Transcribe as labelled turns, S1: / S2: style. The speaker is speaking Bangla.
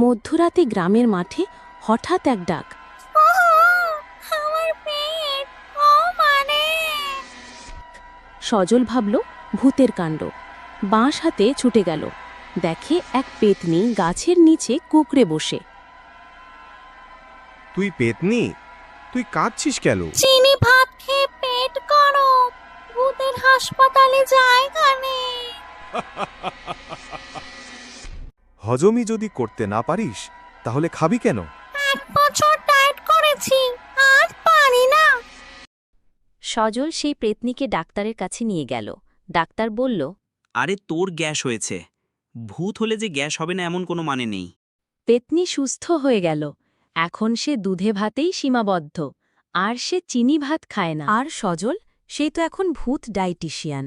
S1: মধ্যরাতে গ্রামের মাঠে হঠাৎ এক ডাক।
S2: আমার পেট, ও মানে
S1: সজল ভাবল ভূতের কাণ্ড। বাঁশ হাতে ছুটে গেল, দেখে এক পেতনি গাছের নিচে কুঁকড়ে বসে।
S3: তুই পেতনি, তুই কাঁদছিস কেন?
S2: চিনি ভাত খেয়ে পেট গরম, ভূতের হাসপাতালে জায়গা নেই।
S3: হজমই যদি করতে না পারিস তাহলে খাবি কেন?
S2: 1 বছর ডায়েট করেছি, আর পারি না।
S1: সজল সেই প্রেতনিকে ডাক্তারের কাছে নিয়ে গেল। ডাক্তার বলল,
S4: আরে তোর গ্যাস হয়েছে, ভূত হলে যে গ্যাস হবে না এমন কোনো মানে নেই।
S1: পেতনি সুস্থ হয়ে গেল। এখন সে দুধে ভাতেই সীমাবদ্ধ, আর সে চিনি ভাত খায় না। আর সজল, সেই তো এখন ভূত ডায়েটিশিয়ান।